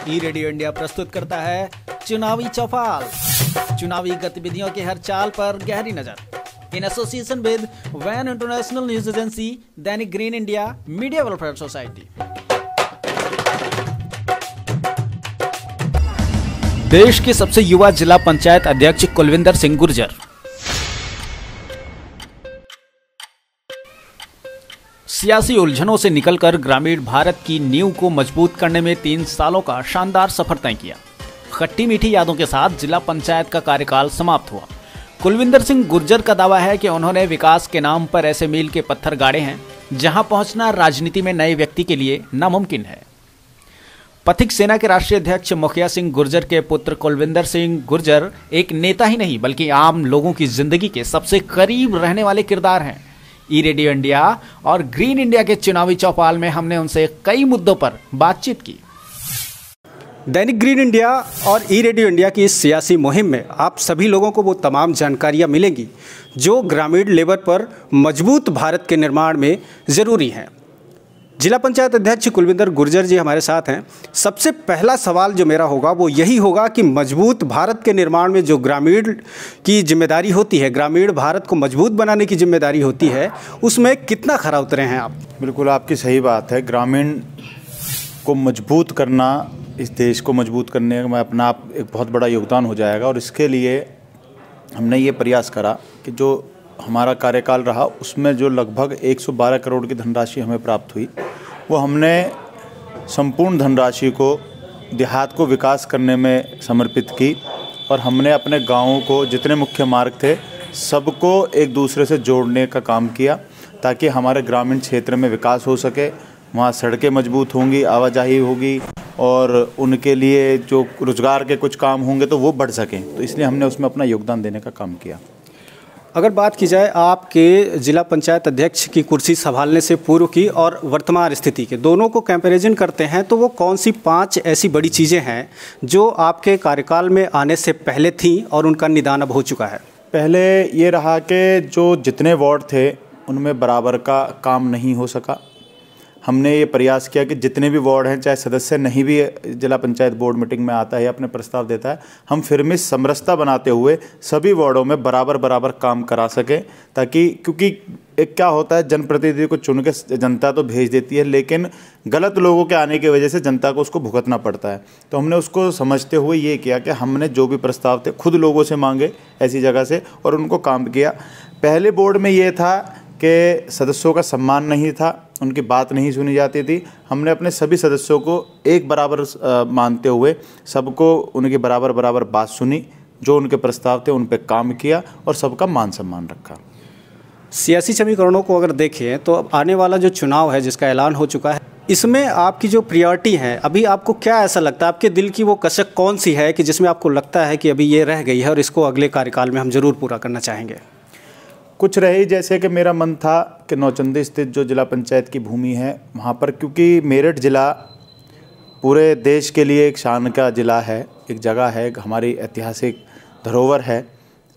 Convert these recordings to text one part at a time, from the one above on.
ई radio India प्रस्तुत करता है चुनावी चौपाल। चुनावी गतिविधियों के हर चाल पर गहरी नजर इन एसोसिएशन विद वैन international news agency, Dainik green India, media welfare society. देश के सबसे युवा जिला पंचायत अध्यक्ष कुलविंदर सिंह गुर्जर। सियासी उलझनों से निकलकर ग्रामीण भारत की नींव को मजबूत करने में 3 सालों का शानदार सफर तय किया। खट्टी मीठी यादों के साथ जिला पंचायत का कार्यकाल समाप्त हुआ। कुलविंदर सिंह गुर्जर का दावा है कि उन्होंने विकास के नाम पर ऐसे मील के पत्थर गाड़े हैं जहां पहुंचना राजनीति में नए व्यक्ति के लिए नामुमकिन है। पथिक सेना के राष्ट्रीय अध्यक्ष मुखिया सिंह गुर्जर के पुत्र कुलविंदर सिंह गुर्जर एक नेता ही नहीं बल्कि आम लोगों की जिंदगी के सबसे करीब रहने वाले किरदार हैं। ई रेडियो इंडिया और ग्रीन इंडिया के चुनावी चौपाल में हमने उनसे कई मुद्दों पर बातचीत की। दैनिक ग्रीन इंडिया और ई रेडियो इंडिया की इस सियासी मुहिम में आप सभी लोगों को वो तमाम जानकारियां मिलेंगी जो ग्रामीण लेवल पर मजबूत भारत के निर्माण में ज़रूरी हैं। जिला पंचायत अध्यक्ष कुलविंदर गुर्जर जी हमारे साथ हैं। सबसे पहला सवाल जो मेरा होगा वो यही होगा कि मजबूत भारत के निर्माण में जो ग्रामीण की जिम्मेदारी होती है, ग्रामीण भारत को मजबूत बनाने की जिम्मेदारी होती है, उसमें कितना खरा उतरे हैं आप? बिल्कुल आपकी सही बात है। ग्रामीण को मजबूत करना, इस देश को मजबूत करने में अपना आप एक बहुत बड़ा योगदान हो जाएगा। और इसके लिए हमने ये प्रयास करा कि जो हमारा कार्यकाल रहा उसमें जो लगभग 112 करोड़ की धनराशि हमें प्राप्त हुई, वो हमने संपूर्ण धनराशि को देहात को विकास करने में समर्पित की। और हमने अपने गाँवों को, जितने मुख्य मार्ग थे, सबको एक दूसरे से जोड़ने का काम किया ताकि हमारे ग्रामीण क्षेत्र में विकास हो सके। वहाँ सड़कें मजबूत होंगी, आवाजाही होगी और उनके लिए जो रोज़गार के कुछ काम होंगे तो वो बढ़ सकें। तो इसलिए हमने उसमें अपना योगदान देने का काम किया। अगर बात की जाए आपके जिला पंचायत अध्यक्ष की कुर्सी संभालने से पूर्व की और वर्तमान स्थिति के, दोनों को कंपैरिजन करते हैं तो वो कौन सी 5 ऐसी बड़ी चीज़ें हैं जो आपके कार्यकाल में आने से पहले थीं और उनका निदान अब हो चुका है? पहले ये रहा कि जो जितने वार्ड थे उनमें बराबर का काम नहीं हो सका। हमने ये प्रयास किया कि जितने भी वार्ड हैं, चाहे सदस्य नहीं भी जिला पंचायत बोर्ड मीटिंग में आता है, अपने प्रस्ताव देता है, हम फिर भी समरसता बनाते हुए सभी वार्डों में बराबर काम करा सकें। ताकि क्योंकि एक क्या होता है, जनप्रतिनिधि को चुन के जनता तो भेज देती है, लेकिन गलत लोगों के आने की वजह से जनता को उसको भुगतना पड़ता है। तो हमने उसको समझते हुए ये किया कि हमने जो भी प्रस्ताव थे खुद लोगों से मांगे ऐसी जगह से और उनको काम किया। पहले बोर्ड में ये था कि सदस्यों का सम्मान नहीं था, उनकी बात नहीं सुनी जाती थी। हमने अपने सभी सदस्यों को एक बराबर मानते हुए सबको उनकी बराबर बात सुनी, जो उनके प्रस्ताव थे उन पे काम किया और सबका मान सम्मान रखा। सियासी समीकरणों को अगर देखें तो अब आने वाला जो चुनाव है जिसका ऐलान हो चुका है, इसमें आपकी जो प्रायोरिटी है, अभी आपको क्या ऐसा लगता है, आपके दिल की वो कसक कौन सी है कि जिसमें आपको लगता है कि अभी ये रह गई है और इसको अगले कार्यकाल में हम ज़रूर पूरा करना चाहेंगे? कुछ रही, जैसे कि मेरा मन था कि नौचंदी स्थित जो जिला पंचायत की भूमि है वहाँ पर, क्योंकि मेरठ ज़िला पूरे देश के लिए एक शान का ज़िला है, एक जगह है, हमारी ऐतिहासिक धरोहर है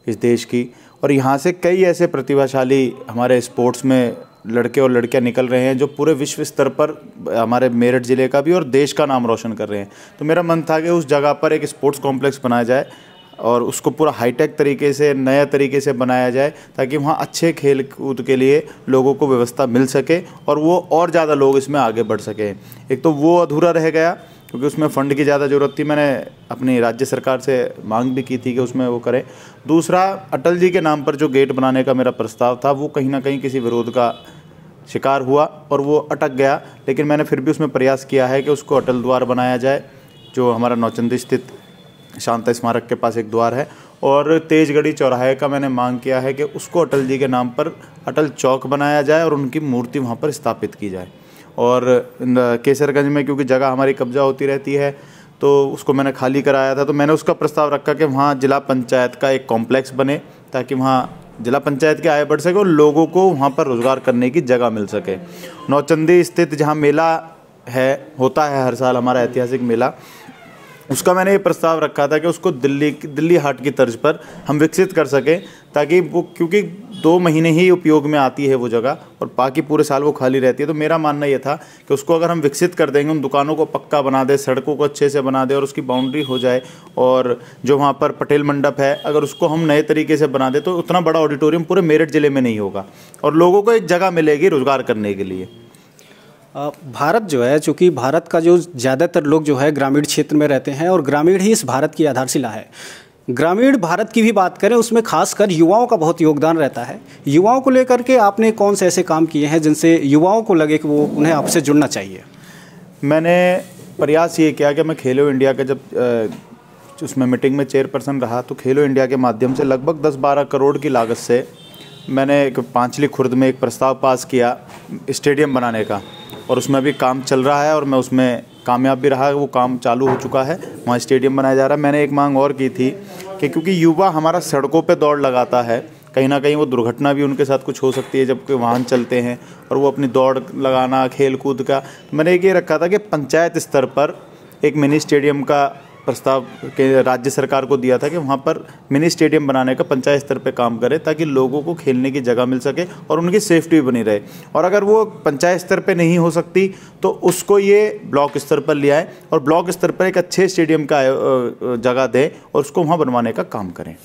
इस देश की। और यहाँ से कई ऐसे प्रतिभाशाली हमारे स्पोर्ट्स में लड़के और लड़कियाँ निकल रहे हैं जो पूरे विश्व स्तर पर हमारे मेरठ ज़िले का भी और देश का नाम रोशन कर रहे हैं। तो मेरा मन था कि उस जगह पर एक स्पोर्ट्स कॉम्प्लेक्स बनाया जाए और उसको पूरा हाईटेक तरीके से, नया तरीके से बनाया जाए ताकि वहाँ अच्छे खेल कूद के लिए लोगों को व्यवस्था मिल सके और वो और ज़्यादा लोग इसमें आगे बढ़ सकें। एक तो वो अधूरा रह गया क्योंकि उसमें फ़ंड की ज़्यादा ज़रूरत थी। मैंने अपनी राज्य सरकार से मांग भी की थी कि उसमें वो करें। दूसरा, अटल जी के नाम पर जो गेट बनाने का मेरा प्रस्ताव था वो कहीं ना कहीं किसी विरोध का शिकार हुआ और वो अटक गया। लेकिन मैंने फिर भी उसमें प्रयास किया है कि उसको अटल द्वार बनाया जाए, जो हमारा नौचंदी स्थित शांता स्मारक के पास एक द्वार है। और तेजगढ़ी चौराहे का मैंने मांग किया है कि उसको अटल जी के नाम पर अटल चौक बनाया जाए और उनकी मूर्ति वहाँ पर स्थापित की जाए। और केसरगंज में क्योंकि जगह हमारी कब्जा होती रहती है तो उसको मैंने खाली कराया था, तो मैंने उसका प्रस्ताव रखा कि वहाँ जिला पंचायत का एक कॉम्प्लेक्स बने ताकि वहाँ जिला पंचायत की आय बढ़ सके और लोगों को वहाँ पर रोज़गार करने की जगह मिल सके। नौचंदी स्थित जहाँ मेला है, होता है हर साल हमारा ऐतिहासिक मेला, उसका मैंने ये प्रस्ताव रखा था कि उसको दिल्ली हाट की तर्ज पर हम विकसित कर सकें, ताकि वो, क्योंकि 2 महीने ही उपयोग में आती है वो जगह और बाकी पूरे साल वो खाली रहती है। तो मेरा मानना ये था कि उसको अगर हम विकसित कर देंगे, उन दुकानों को पक्का बना दे, सड़कों को अच्छे से बना दे और उसकी बाउंड्री हो जाए, और जो वहाँ पर पटेल मंडप है अगर उसको हम नए तरीके से बना दे, तो उतना बड़ा ऑडिटोरियम पूरे मेरठ ज़िले में नहीं होगा और लोगों को एक जगह मिलेगी रोजगार करने के लिए। भारत जो है, चूँकि भारत का जो ज़्यादातर लोग जो है ग्रामीण क्षेत्र में रहते हैं और ग्रामीण ही इस भारत की आधारशिला है। ग्रामीण भारत की भी बात करें, उसमें खासकर युवाओं का बहुत योगदान रहता है। युवाओं को लेकर के आपने कौन से ऐसे काम किए हैं जिनसे युवाओं को लगे कि वो उन्हें आपसे जुड़ना चाहिए? मैंने प्रयास ये किया कि मैं खेलो इंडिया का जब उसमें मीटिंग में चेयरपर्सन रहा, तो खेलो इंडिया के माध्यम से लगभग 10-12 करोड़ की लागत से मैंने एक पांचली खुर्द में एक प्रस्ताव पास किया स्टेडियम बनाने का, और उसमें अभी काम चल रहा है और मैं उसमें कामयाब भी रहा। वो काम चालू हो चुका है, वहाँ स्टेडियम बनाया जा रहा है। मैंने एक मांग और की थी कि क्योंकि युवा हमारा सड़कों पे दौड़ लगाता है, कहीं ना कहीं वो दुर्घटना भी उनके साथ कुछ हो सकती है जब कोई वाहन चलते हैं, और वो अपनी दौड़ लगाना, खेल कूद का, तो मैंने एक ये रखा था कि पंचायत स्तर पर एक मिनी स्टेडियम का प्रस्ताव के राज्य सरकार को दिया था कि वहाँ पर मिनी स्टेडियम बनाने का पंचायत स्तर पे काम करे, ताकि लोगों को खेलने की जगह मिल सके और उनकी सेफ्टी भी बनी रहे। और अगर वो पंचायत स्तर पे नहीं हो सकती तो उसको ये ब्लॉक स्तर पर ले आए और ब्लॉक स्तर पर एक अच्छे स्टेडियम का जगह दें और उसको वहाँ बनवाने का काम करें।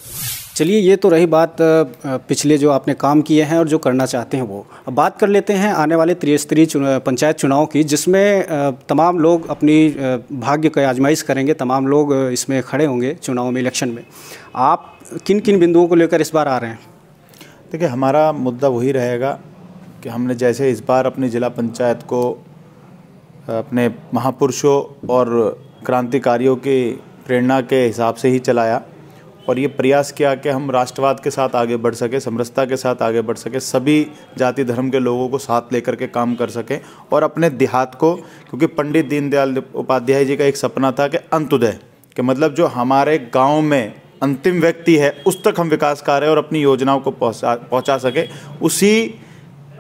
चलिए, ये तो रही बात पिछले जो आपने काम किए हैं और जो करना चाहते हैं वो। अब बात कर लेते हैं आने वाले त्रिस्तरीय पंचायत चुनाव की, जिसमें तमाम लोग अपनी भाग्य का आजमाइश करेंगे, तमाम लोग इसमें खड़े होंगे चुनाव में, इलेक्शन में। आप किन किन बिंदुओं को लेकर इस बार आ रहे हैं? देखिए, हमारा मुद्दा वही रहेगा कि हमने जैसे इस बार अपनी जिला पंचायत को अपने महापुरुषों और क्रांतिकारियों की प्रेरणा के हिसाब से ही चलाया और ये प्रयास किया कि हम राष्ट्रवाद के साथ आगे बढ़ सके, समरसता के साथ आगे बढ़ सके, सभी जाति धर्म के लोगों को साथ लेकर के काम कर सकें और अपने देहात को, क्योंकि पंडित दीनदयाल उपाध्याय जी का एक सपना था कि अंत्योदय, कि मतलब जो हमारे गांव में अंतिम व्यक्ति है उस तक हम विकास कार्य और अपनी योजनाओं को पहुंचा सके। उसी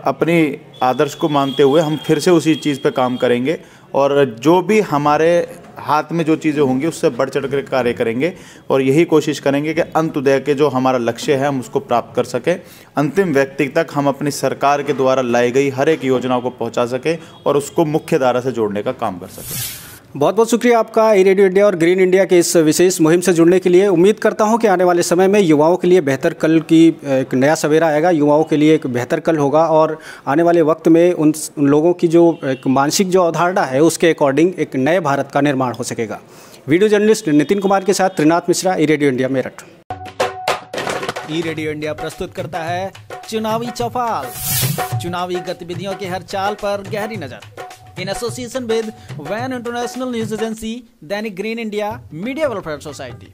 अपनी आदर्श को मानते हुए हम फिर से उसी चीज़ पे काम करेंगे और जो भी हमारे हाथ में जो चीज़ें होंगी उससे बढ़ चढ़ कर कार्य करेंगे और यही कोशिश करेंगे कि अंत्योदय के जो हमारा लक्ष्य है हम उसको प्राप्त कर सकें, अंतिम व्यक्ति तक हम अपनी सरकार के द्वारा लाई गई हर एक योजनाओं को पहुंचा सकें और उसको मुख्य धारा से जोड़ने का काम कर सकें। बहुत बहुत शुक्रिया आपका रेडियो इंडिया और ग्रीन इंडिया के इस विशेष मुहिम से जुड़ने के लिए। उम्मीद करता हूं कि आने वाले समय में युवाओं के लिए बेहतर कल की एक नया सवेरा आएगा, युवाओं के लिए एक बेहतर कल होगा और आने वाले वक्त में उन लोगों की जो एक मानसिक जो अवधारणा है उसके अकॉर्डिंग एक नए भारत का निर्माण हो सकेगा। वीडियो जर्नलिस्ट नितिन कुमार के साथ Trinath Mishra, radio India Meerut. Radio India प्रस्तुत करता है चुनावी चौपाल, चुनावी गतिविधियों की हर चाल पर गहरी नजर, in association with WAN International News Agency, Dainik green India, media welfare society.